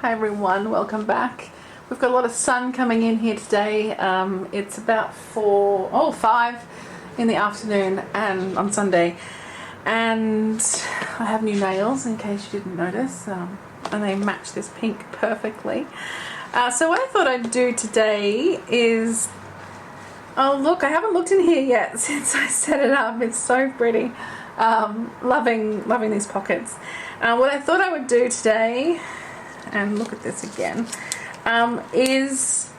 Hi everyone, welcome back. We've got a lot of sun coming in here today. It's about 5 in the afternoon and on Sunday, and I have new nails in case you didn't notice, and they match this pink perfectly. So what I thought I'd do today is, oh look, I haven't looked in here yet since I set it up. It's so pretty. Loving these pockets. What I thought I would do today, and look at this again, is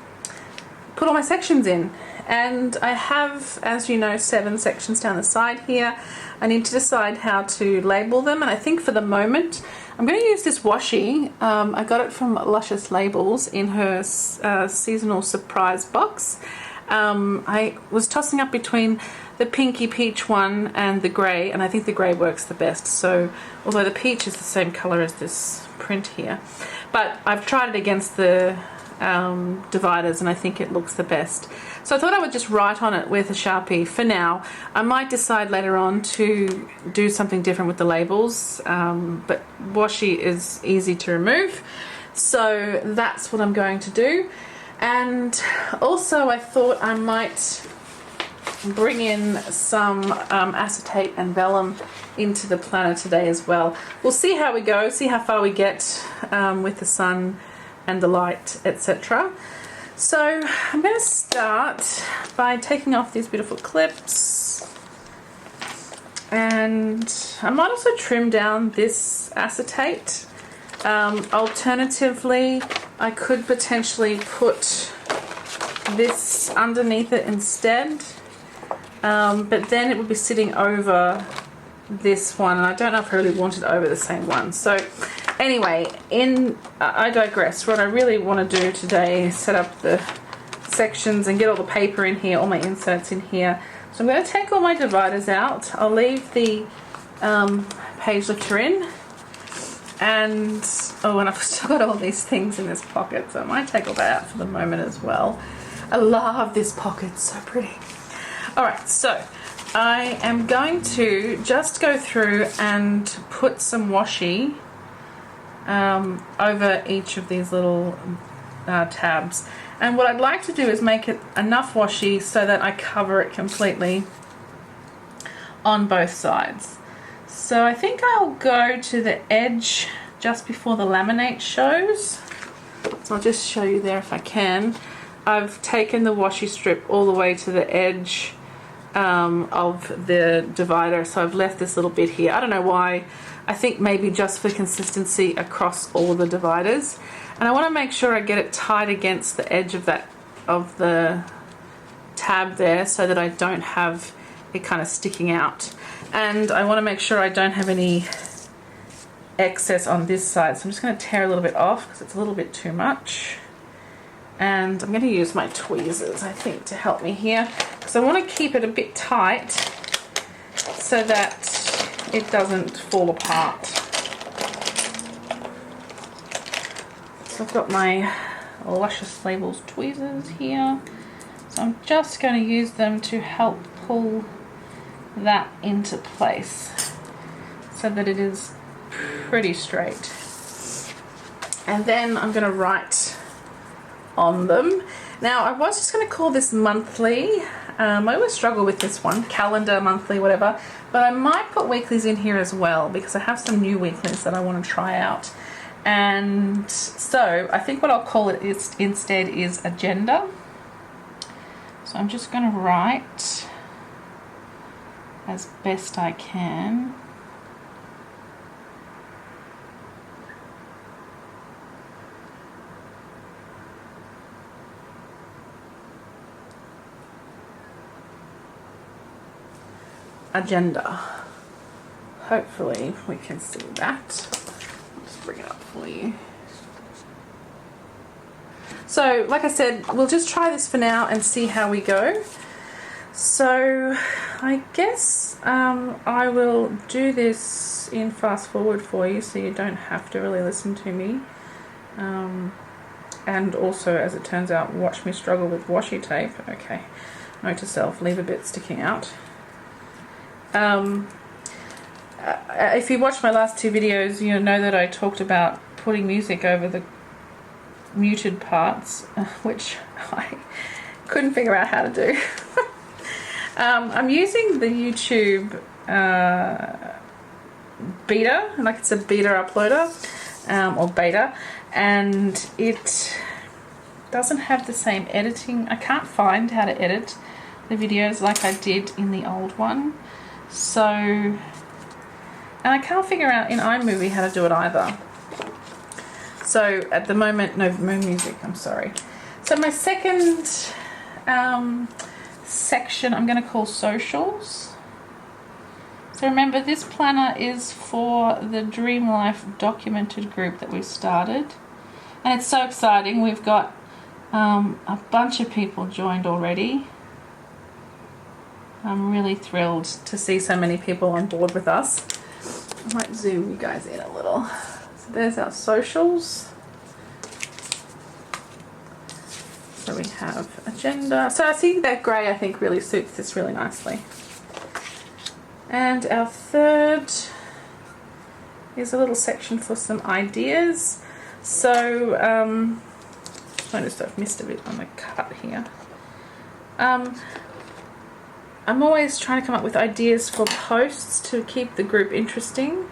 put all my sections in. And I have, as you know, 7 sections down the side here. I need to decide how to label them, and I think for the moment I'm going to use this washi. I got it from Luscious Labels in her seasonal surprise box. I was tossing up between the pinky peach one and the grey, and I think the grey works the best. So although the peach is the same colour as this print here, but I've tried it against the dividers and I think it looks the best. So I thought I would just write on it with a Sharpie for now. I might decide later on to do something different with the labels, but washi is easy to remove, so that's what I'm going to do. And also I thought I might bring in some acetate and vellum into the planner today as well. We'll see how we go, see how far we get with the sun and the light, etc. So I'm going to start by taking off these beautiful clips, and I might also trim down this acetate. Alternatively, I could potentially put this underneath it instead, but then it would be sitting over this one, and I don't know if I really want it over the same one. So anyway, I digress. What I really want to do today is set up the sections and get all the paper in here, all my inserts in here. So I'm going to take all my dividers out. I'll leave the page lifter in, and and I've still got all these things in this pocket, so I might take all that out for the moment as well. I love this pocket, it's so pretty. Alright, so I am going to just go through and put some washi over each of these little tabs. And what I'd like to do is make it enough washi so that I cover it completely on both sides. So I think I'll go to the edge just before the laminate shows. So I'll just show you there if I can. I've taken the washi strip all the way to the edge of the divider, so I've left this little bit here. I don't know why. I think maybe just for consistency across all the dividers. And I want to make sure I get it tight against the edge of the tab there, so that I don't have it kind of sticking out. And I want to make sure I don't have any excess on this side, so I'm just going to tear a little bit off because it's a little bit too much. And I'm going to use my tweezers, I think, to help me here, because I want to keep it a bit tight so that it doesn't fall apart. So I've got my Luscious Labels tweezers here, so I'm just going to use them to help pull that into place so that it is pretty straight. And then I'm going to write on them. Now I was just going to call this monthly. I always struggle with this one, calendar, monthly, whatever, but I might put weeklies in here as well because I have some new weeklies that I want to try out. And so I think what I'll call it instead is agenda. So I'm just going to write as best I can. Agenda. Hopefully we can see that. I'll just bring it up for you. So like I said, we'll just try this for now and see how we go. So I guess I will do this in fast forward for you so you don't have to really listen to me. And also, as it turns out, watch me struggle with washi tape. Okay, note to self, leave a bit sticking out. If you watched my last 2 videos, you'll know that I talked about putting music over the muted parts, which I couldn't figure out how to do. I'm using the YouTube beta, like it's a beta uploader, or beta, and it doesn't have the same editing. I can't find how to edit the videos like I did in the old one. So, and I can't figure out in iMovie how to do it either. So at the moment, no music, I'm sorry. So my second section I'm going to call socials. So remember, this planner is for the Dream Life documented group that we've started. And it's so exciting. We've got a bunch of people joined already. I'm really thrilled to see so many people on board with us. I might zoom you guys in a little. So there's our socials. So we have agenda. So I see that grey, I think, really suits this really nicely. And our third is a little section for some ideas. So noticed I've missed a bit on the cut here. I'm always trying to come up with ideas for posts to keep the group interesting.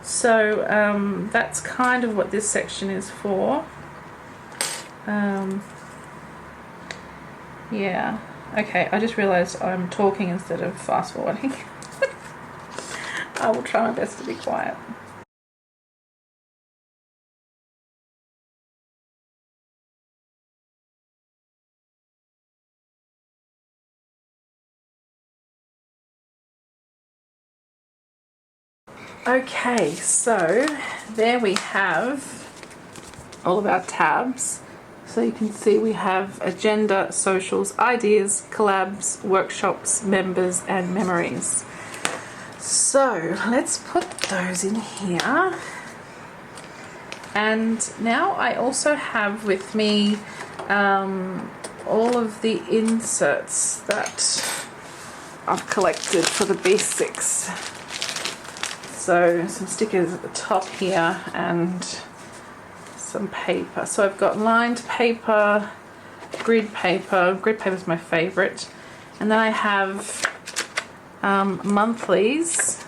So that's kind of what this section is for. Yeah, okay, I just realised I'm talking instead of fast forwarding. I will try my best to be quiet. Okay, so there we have all of our tabs. So you can see we have agenda, socials, ideas, collabs, workshops, members, and memories. So let's put those in here. And now I also have with me all of the inserts that I've collected for the B6. So some stickers at the top here and some paper. So I've got lined paper, grid paper. Grid paper is my favorite. And then I have monthlies.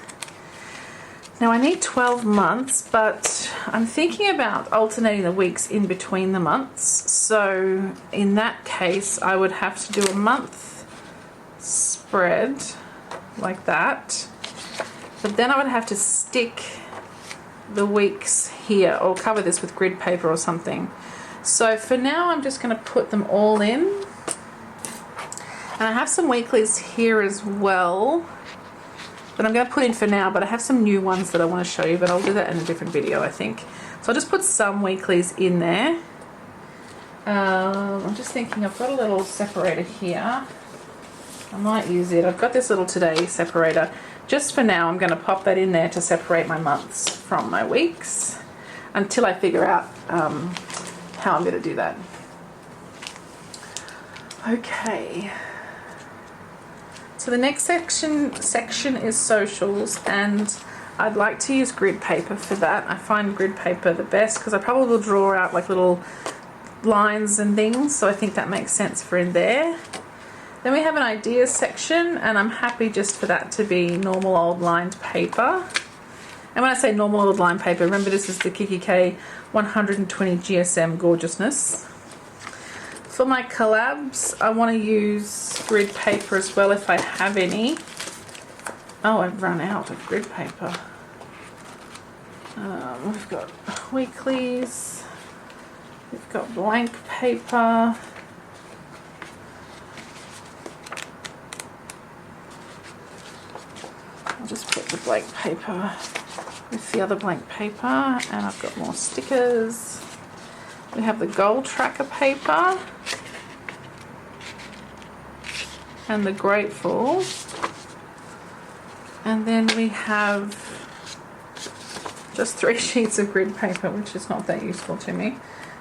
Now I need 12 months, but I'm thinking about alternating the weeks in between the months. So in that case, I would have to do a month spread like that. But then I would have to stick the weeks here or cover this with grid paper or something. So for now, I'm just going to put them all in. And I have some weeklies here as well that I'm going to put in for now, but I have some new ones that I want to show you, but I'll do that in a different video, I think. So I'll just put some weeklies in there. I'm just thinking I've got a little separator here. I might use it. I've got this little today separator. Just for now, I'm going to pop that in there to separate my months from my weeks until I figure out how I'm going to do that. Okay. So the next section is socials, and I'd like to use grid paper for that. I find grid paper the best because I probably will draw out like little lines and things, so I think that makes sense for in there. Then we have an ideas section, and I'm happy just for that to be normal old lined paper. And when I say normal old lined paper, remember this is the Kiki K 120 GSM Gorgeousness. For my collabs, I want to use grid paper as well if I have any. Oh, I've run out of grid paper. We've got weeklies, we've got blank paper. I'll just put the blank paper with the other blank paper, and I've got more stickers. We have the goal tracker paper and the grateful, and then we have just 3 sheets of grid paper, which is not that useful to me.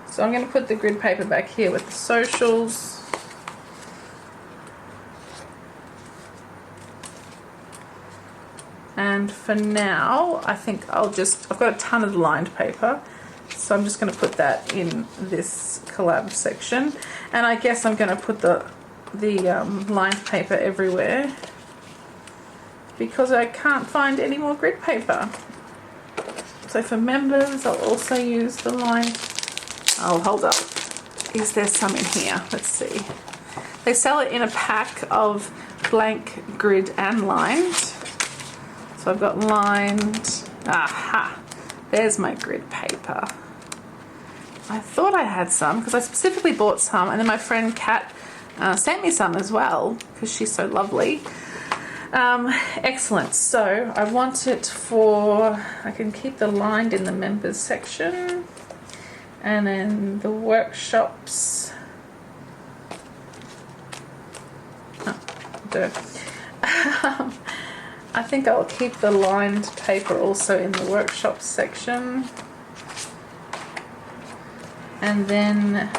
So I'm going to put the grid paper back here with the socials. And for now, I think I've got a ton of lined paper, So I'm just going to put that in this collab section, and I guess I'm going to put the lined paper everywhere because I can't find any more grid paper. So for members, I'll also use the lined. Oh, hold up. Is there some in here? Let's see. They sell it in a pack of blank, grid and lined. So I've got lined. Aha! There's my grid paper. I thought I had some because I specifically bought some, and then my friend Kat sent me some as well because she's so lovely. Excellent. So I want it for, I can keep the lined in the members section, and then the workshops. I think I'll keep the lined paper also in the workshops section. And then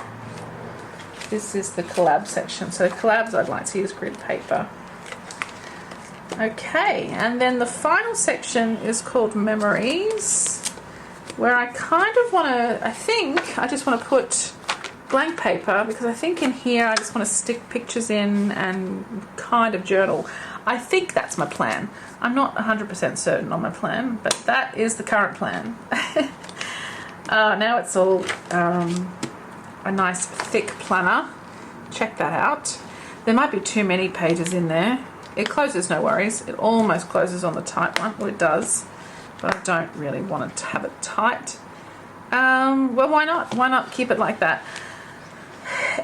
this is the collab section. So collabs, I'd like to use grid paper. Okay, and then the final section is called memories, where I kind of want to, I just want to put blank paper, because I think in here I just want to stick pictures in and kind of journal. I think that's my plan. I'm not 100% certain on my plan, but that is the current plan. Now it's all a nice thick planner. Check that out. There might be too many pages in there. It closes, no worries. It almost closes on the tight one. Well, it does, but I don't really want it to have it tight. Well, why not? Why not keep it like that?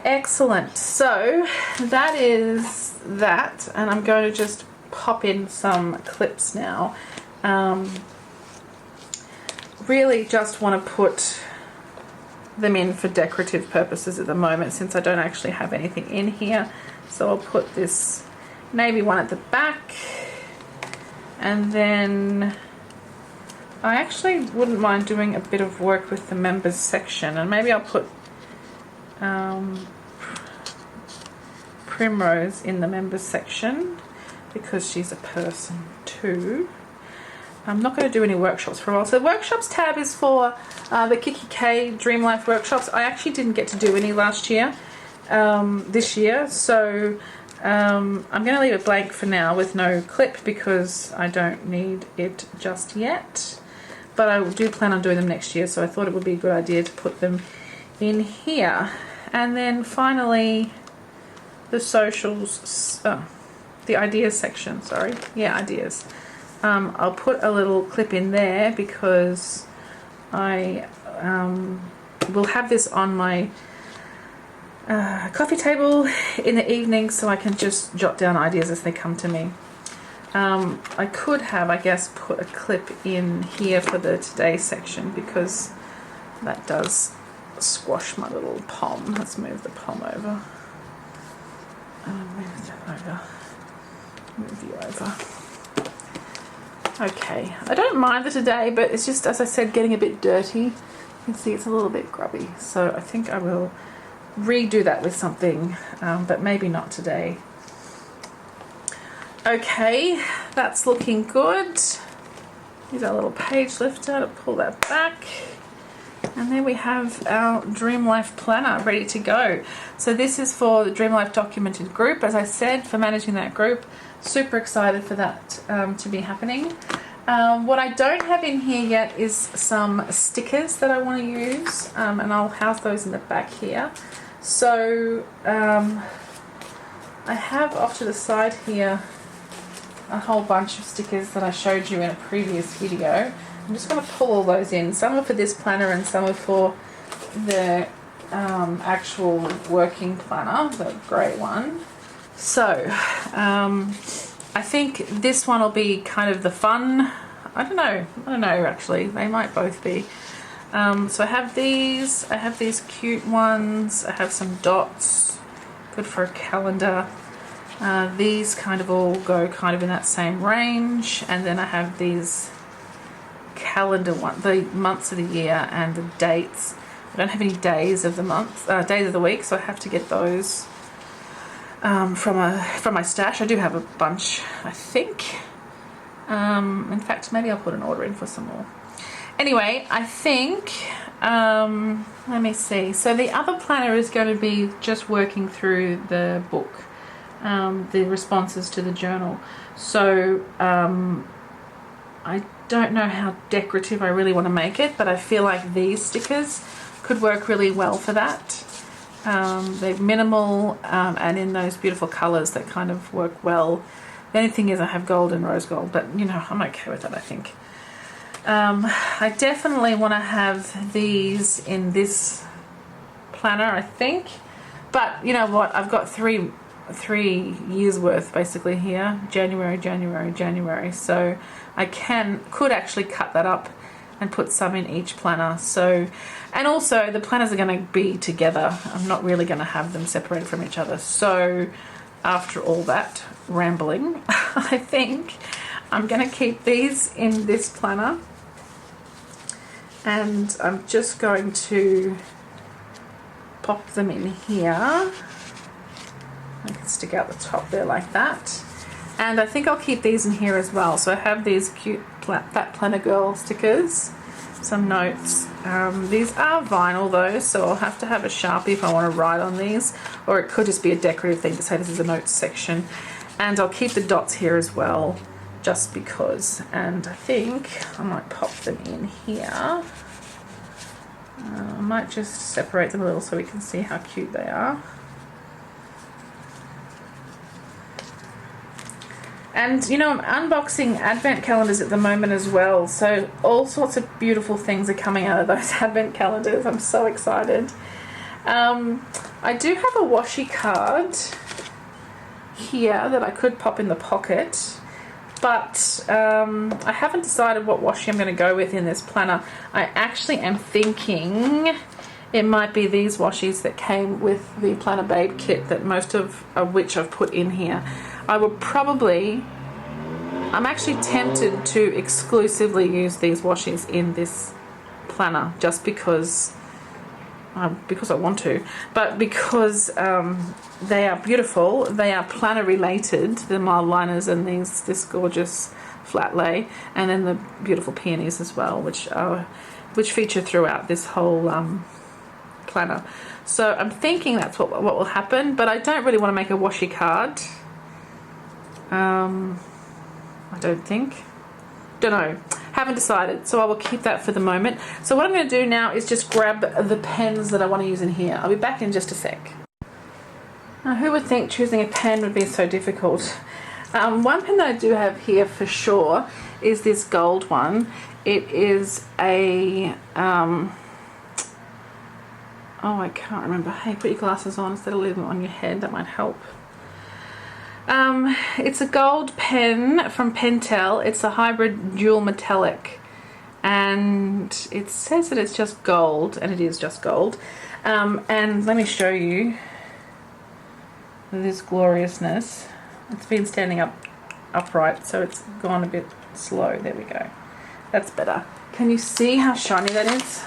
Excellent. So that is that, and I'm going to just pop in some clips now. Really just want to put them in for decorative purposes at the moment, since I don't actually have anything in here. So I'll put this navy one at the back, and then I actually wouldn't mind doing a bit of work with the members section, and maybe I'll put Primrose in the members section because she's a person too. I'm not going to do any workshops for a while. So the workshops tab is for the Kiki K Dream Life workshops. I actually didn't get to do any last year, this year, so I'm going to leave it blank for now with no clip because I don't need it just yet. But I do plan on doing them next year, so I thought it would be a good idea to put them in here. And then finally, the socials, the ideas section, sorry. Yeah, ideas. I'll put a little clip in there because I will have this on my coffee table in the evening, so I can just jot down ideas as they come to me. I could have, I guess, put a clip in here for the today section because that does squash my little pom. Let's move the pom over. Move that over. Move you over. Okay, I don't mind the today, but it's just, as I said, getting a bit dirty. You can see it's a little bit grubby, so I think I will redo that with something, but maybe not today. Okay, that's looking good. Use our little page lifter to pull that back. And there we have our Dream Life Planner ready to go. So this is for the Dream Life Documented group, as I said, for managing that group. Super excited for that to be happening. What I don't have in here yet is some stickers that I want to use, and I'll house those in the back here. So I have off to the side here a whole bunch of stickers that I showed you in a previous video. I'm just going to pull all those in. Some are for this planner and some are for the actual working planner, the grey one. So I think this one will be kind of the fun. I don't know actually, they might both be. So I have these cute ones, I have some dots, good for a calendar. These kind of all go kind of in that same range, and then I have these calendar one, the months of the year and the dates. I don't have any days of the month, days of the week, so I have to get those from my stash. I do have a bunch, I think. In fact, maybe I'll put an order in for some more. Anyway, I think Let me see. So the other planner is going to be just working through the book, the responses to the journal. So I don't know how decorative I really want to make it, but I feel like these stickers could work really well for that. They're minimal and in those beautiful colours that kind of work well. The only thing is I have gold and rose gold, but you know, I'm okay with that, I think. I definitely want to have these in this planner, I think. But you know what? I've got three years worth basically here. January, January, January. So I could actually cut that up and put some in each planner. So, and also the planners are going to be together. I'm not really going to have them separated from each other. So after all that rambling, I think I'm going to keep these in this planner. And I'm just going to pop them in here. I can stick out the top there like that. And I think I'll keep these in here as well. So I have these cute Fat Planner Girl stickers, some notes. These are vinyl though, so I'll have to have a Sharpie if I want to write on these, or it could just be a decorative thing to say this is a notes section. And I'll keep the dots here as well, just because. And I think I might pop them in here. I might just separate them a little so we can see how cute they are. And you know, I'm unboxing advent calendars at the moment as well, so all sorts of beautiful things are coming out of those advent calendars. I'm so excited. I do have a washi card here that I could pop in the pocket, but I haven't decided what washi I'm going to go with in this planner. I actually am thinking it might be these washies that came with the Planner Babe kit, that most of which I've put in here. I will probably, I'm actually tempted to exclusively use these washies in this planner just because I want to, but because they are beautiful. They are planner related, the mild liners and this gorgeous flat lay, and then the beautiful peonies as well, which feature throughout this whole planner. So I'm thinking that's what will happen, but I don't really want to make a washi card. I don't know, haven't decided, so I will keep that for the moment. So what I'm going to do now is just grab the pens that I want to use in here. I'll be back in just a sec. Now, who would think choosing a pen would be so difficult? One pen that I do have here for sure is this gold one. It is a oh, I can't remember. Hey, put your glasses on instead of leaving them on your head, that might help. It's a gold pen from Pentel. It's a hybrid dual metallic, and it says that it's just gold, and it is just gold. And let me show you this gloriousness. It's been standing upright, so it's gone a bit slow. There we go. That's better. Can you see how shiny that is?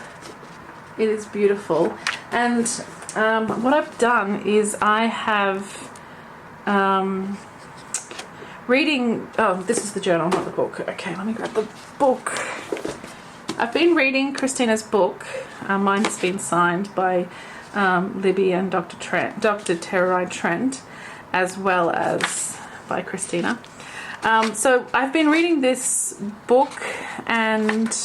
It is beautiful. And what I've done is I have reading, oh, this is the journal, not the book. Okay, let me grab the book. I've been reading Christina's book. Mine's been signed by Libby and Dr. Terrai Trent, as well as by Christina. So I've been reading this book and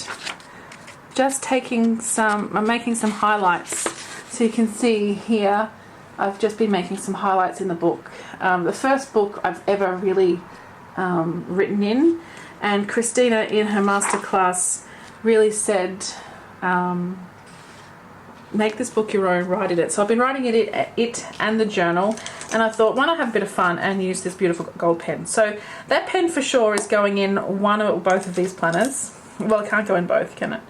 just I'm making some highlights. So you can see here, I've just been making some highlights in the book. The first book I've ever really written in, and Christina in her masterclass really said, make this book your own, write it. So I've been writing it and the journal, and I thought, why not have a bit of fun and use this beautiful gold pen? So that pen for sure is going in one or both of these planners. Well, it can't go in both, can it?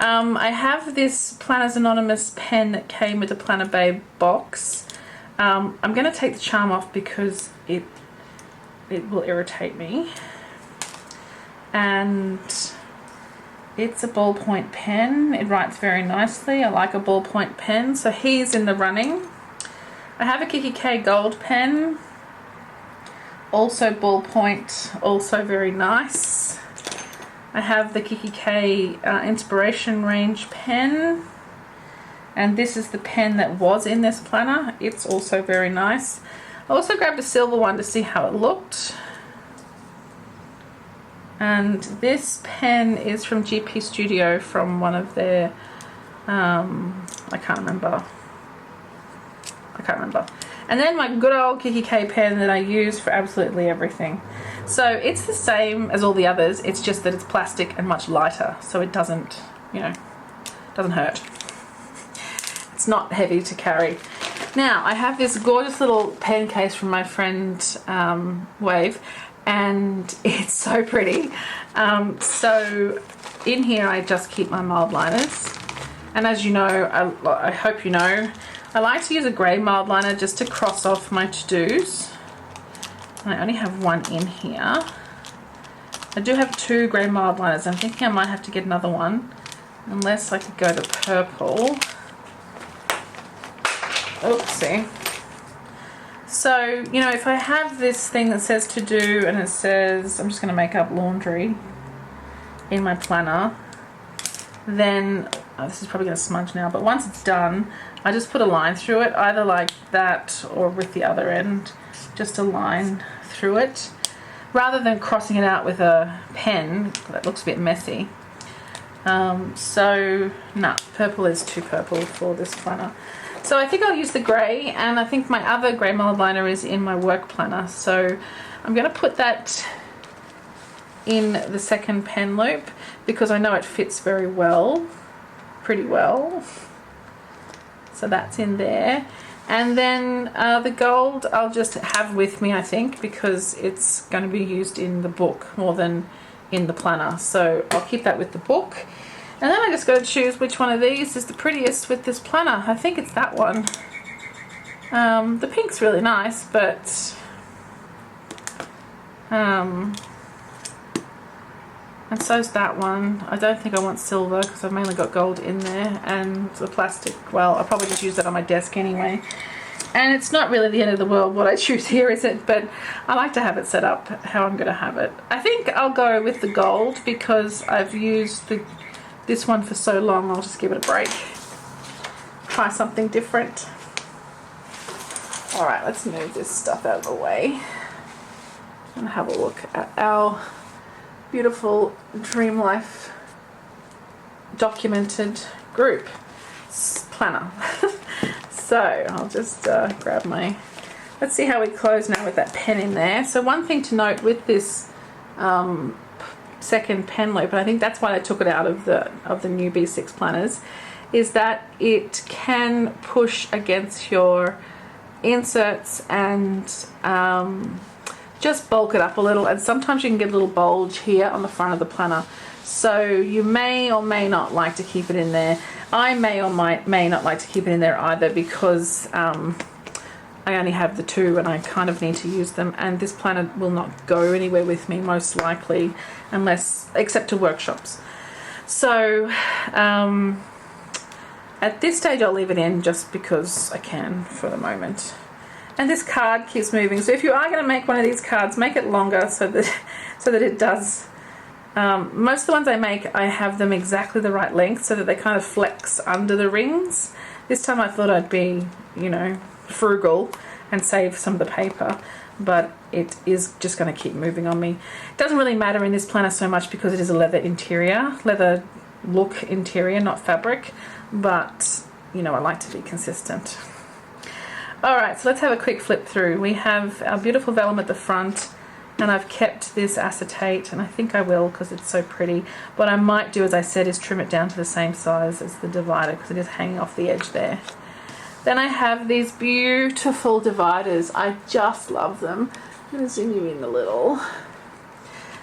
I have this Planners Anonymous pen that came with the Planner Babe box. I'm going to take the charm off because it will irritate me. And it's a ballpoint pen. It writes very nicely. I like a ballpoint pen, so he's in the running. I have a Kiki K gold pen, also ballpoint, also very nice. I have the Kiki K Inspiration Range pen, and this is the pen that was in this planner. It's also very nice. I also grabbed a silver one to see how it looked. And this pen is from GP Studio, from one of their, I can't remember. And then my good old Kiki K pen that I use for absolutely everything. So it's the same as all the others, it's just that it's plastic and much lighter, so it doesn't, you know, doesn't hurt. It's not heavy to carry. Now, I have this gorgeous little pen case from my friend Wave, and it's so pretty. So in here I just keep my mild liners, and as you know, I hope you know, I like to use a grey mild liner just to cross off my to-dos. And I only have one in here. I do have 2 grey mild liners. I'm thinking I might have to get another one, unless I could go to purple. Oopsie. So, you know, if I have this thing that says to do, and it says, I'm just going to make up laundry in my planner, then, oh, this is probably going to smudge now, but once it's done, I just put a line through it, either like that or with the other end, just a line through it, rather than crossing it out with a pen. That looks a bit messy. So, no, purple is too purple for this planner. So I think I'll use the grey, and I think my other grey mild liner is in my work planner. So I'm going to put that in the second pen loop because I know it fits very well, pretty well. So that's in there. And then the gold I'll just have with me, I think, because it's going to be used in the book more than in the planner. So I'll keep that with the book. And then I just got to choose which one of these is the prettiest with this planner. I think it's that one. The pink's really nice, but and so's that one. I don't think I want silver because I've mainly got gold in there, and the plastic, well, I'll probably just use that on my desk anyway. And it's not really the end of the world what I choose here, is it? But I like to have it set up how I'm going to have it. I think I'll go with the gold because I've used this one for so long. I'll just give it a break. Try something different. Alright, let's move this stuff out of the way and have a look at our beautiful Dream Life documented group planner. So I'll just grab my, let's see how we close now with that pen in there. So one thing to note with this second pen loop, and I think that's why I took it out of the new B6 planners, is that it can push against your inserts and just bulk it up a little, and sometimes you can get a little bulge here on the front of the planner, so you may or may not like to keep it in there. I may or may not like to keep it in there either, because I only have the 2 and I kind of need to use them, and this planner will not go anywhere with me most likely, except to workshops. So at this stage I'll leave it in just because I can for the moment. And this card keeps moving, so if you are going to make one of these cards, make it longer so that it does. Most of the ones I make, I have them exactly the right length so that they kind of flex under the rings. This time I thought I'd be, you know, frugal and save some of the paper, but it is just going to keep moving on me. It doesn't really matter in this planner so much because it is a leather look interior, not fabric, but you know, I like to be consistent. Alright, so let's have a quick flip through. We have our beautiful vellum at the front, and I've kept this acetate, and I think I will because it's so pretty. What I might do, as I said, is trim it down to the same size as the divider because it is hanging off the edge there. Then I have these beautiful dividers. I just love them. I'm going to zoom you in a little.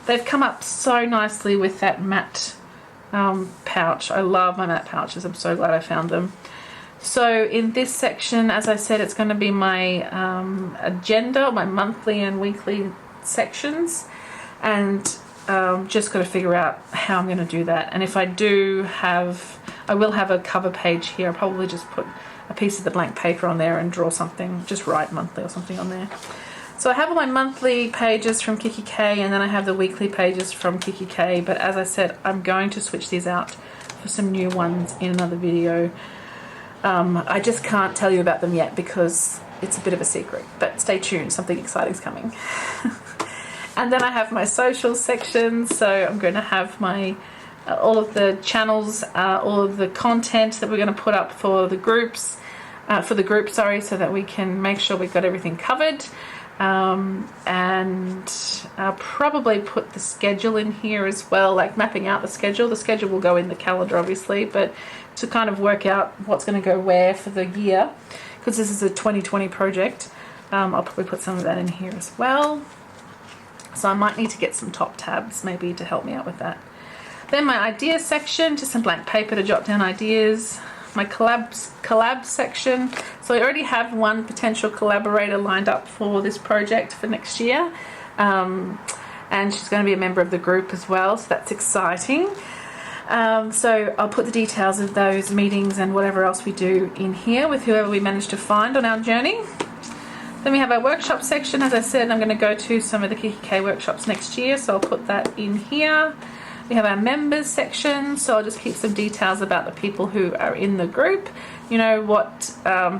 They've come up so nicely with that matte pouch. I love my matte pouches. I'm so glad I found them. So in this section, as I said, it's going to be my agenda, my monthly and weekly sections, and just got to figure out how I'm going to do that. And if I I will have a cover page here. I'll probably just put a piece of the blank paper on there and draw something, just write monthly or something on there. So I have all my monthly pages from Kiki K, and then I have the weekly pages from Kiki K, but as I said, I'm going to switch these out for some new ones in another video. I just can't tell you about them yet because it's a bit of a secret, but stay tuned, something exciting's coming. And then I have my social section, so I'm going to have my all of the channels, all of the content that we're going to put up for the groups, so that we can make sure we've got everything covered. And I'll probably put the schedule in here as well, like mapping out the schedule. The schedule will go in the calendar obviously, but to kind of work out what's going to go where for the year, because this is a 2020 project, I'll probably put some of that in here as well. So I might need to get some top tabs maybe to help me out with that. Then my ideas section, just some blank paper to jot down ideas. My collab section. So I already have one potential collaborator lined up for this project for next year. And she's going to be a member of the group as well, so that's exciting. So I'll put the details of those meetings and whatever else we do in here with whoever we manage to find on our journey. Then we have our workshop section. As I said, I'm going to go to some of the Kiki K workshops next year, so I'll put that in here. We have our members section, so I'll just keep some details about the people who are in the group, you know, what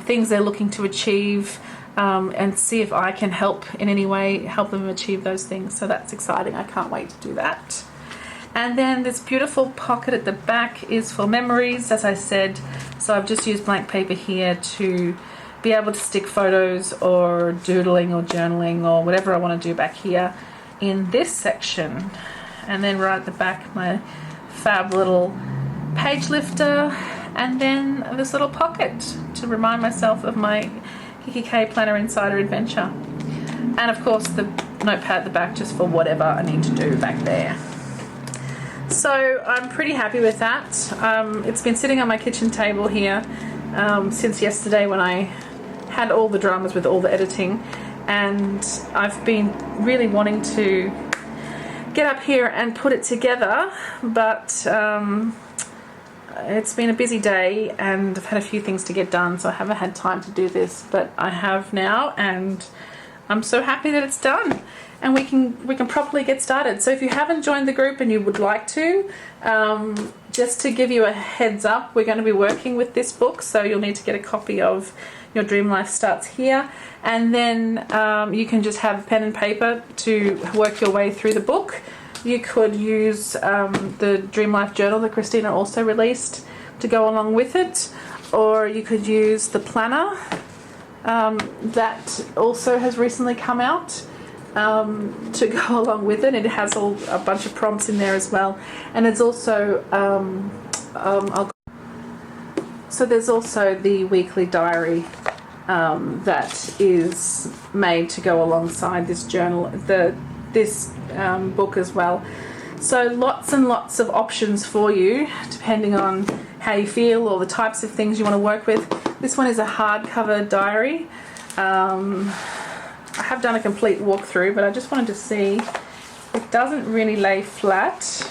things they're looking to achieve, and see if I can help in any way, help them achieve those things. So that's exciting. I can't wait to do that. And then this beautiful pocket at the back is for memories, as I said. So I've just used blank paper here to be able to stick photos or doodling or journaling or whatever I want to do back here in this section. And then right at the back, my fab little page lifter, and then this little pocket to remind myself of my Kiki K Planner Insider adventure. And of course the notepad at the back just for whatever I need to do back there. So I'm pretty happy with that. It's been sitting on my kitchen table here since yesterday when I had all the dramas with all the editing, and I've been really wanting to get up here and put it together, but it's been a busy day and I've had a few things to get done, so I haven't had time to do this, but I have now, and I'm so happy that it's done and we can properly get started. So if you haven't joined the group and you would like to, just to give you a heads up, we're going to be working with this book, so you'll need to get a copy of Your Dream Life Starts Here, and then you can just have pen and paper to work your way through the book. You could use the Dream Life journal that Christina also released to go along with it, or you could use the planner that also has recently come out to go along with it. It has a bunch of prompts in there as well, and it's also so there's also the weekly diary that is made to go alongside this journal, this book as well. So lots and lots of options for you depending on how you feel or the types of things you want to work with. This one is a hardcover diary. I have done a complete walkthrough, but I just wanted to see. It doesn't really lay flat,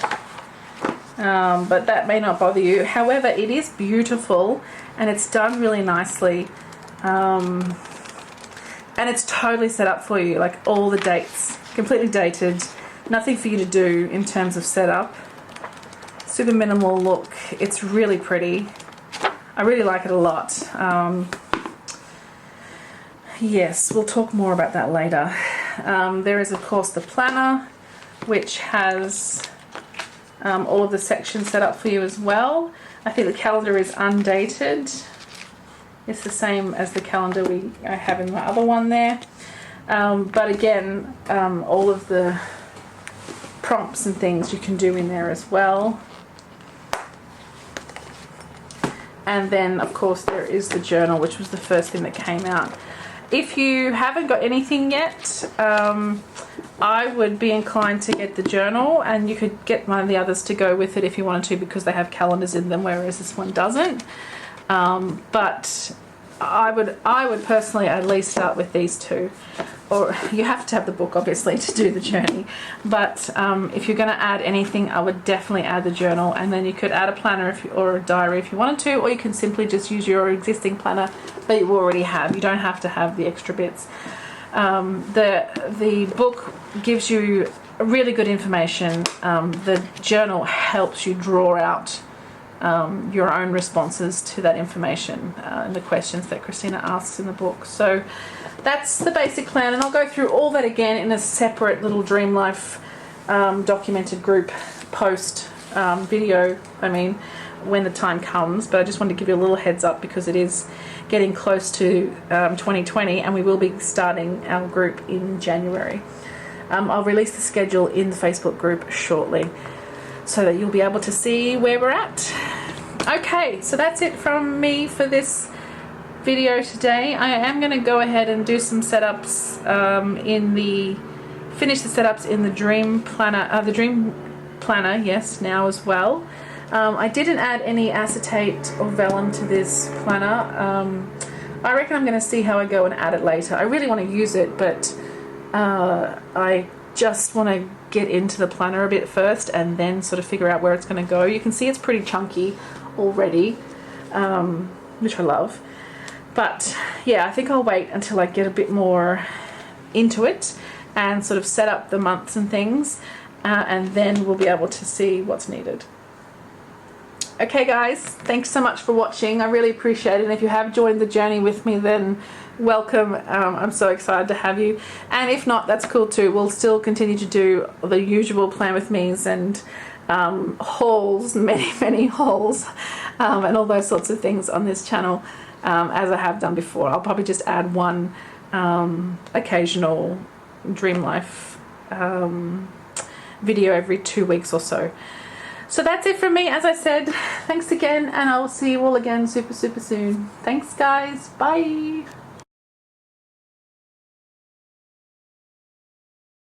but that may not bother you. However, it is beautiful and it's done really nicely, and it's totally set up for you, like all the dates, completely dated, nothing for you to do in terms of setup. Super minimal look. It's really pretty. I really like it a lot. Yes, we'll talk more about that later. There is of course the planner, which has all of the sections set up for you as well. I think the calendar is undated. It's the same as the calendar I have in my other one there. But again, all of the prompts and things you can do in there as well. And then of course there is the journal, which was the first thing that came out. If you haven't got anything yet, I would be inclined to get the journal, and you could get one of the others to go with it if you wanted to, because they have calendars in them, whereas this one doesn't. But I would personally at least start with these two. Or you have to have the book obviously to do the journey, but if you're going to add anything, I would definitely add the journal, and then you could add a planner or a diary if you wanted to, or you can simply just use your existing planner that you already have. You don't have to have the extra bits. The book gives you really good information. The journal helps you draw out your own responses to that information and the questions that Christina asks in the book. So that's the basic plan, and I'll go through all that again in a separate little Dream Life documented group post video, when the time comes. But I just wanted to give you a little heads up because it is getting close to 2020, and we will be starting our group in January. I'll release the schedule in the Facebook group shortly so that you'll be able to see where we're at. Okay, so that's it from me for this video today. I am going to go ahead and do some setups finish the setups in the Dream Planner, yes, now as well. I didn't add any acetate or vellum to this planner. I reckon I'm going to see how I go and add it later. I really want to use it, but I just want to get into the planner a bit first and then sort of figure out where it's going to go. You can see it's pretty chunky already, which I love. But yeah, I think I'll wait until I get a bit more into it and sort of set up the months and things, and then we'll be able to see what's needed. Okay guys, thanks so much for watching. I really appreciate it, and if you have joined the journey with me, then welcome. I'm so excited to have you, and if not, that's cool too. We'll still continue to do the usual Plan With Me's and hauls, many hauls, and all those sorts of things on this channel, as I have done before. I'll probably just add one occasional Dream Life video every 2 weeks or so. So that's it from me. As I said, thanks again, and I'll see you all again super soon. Thanks guys, bye.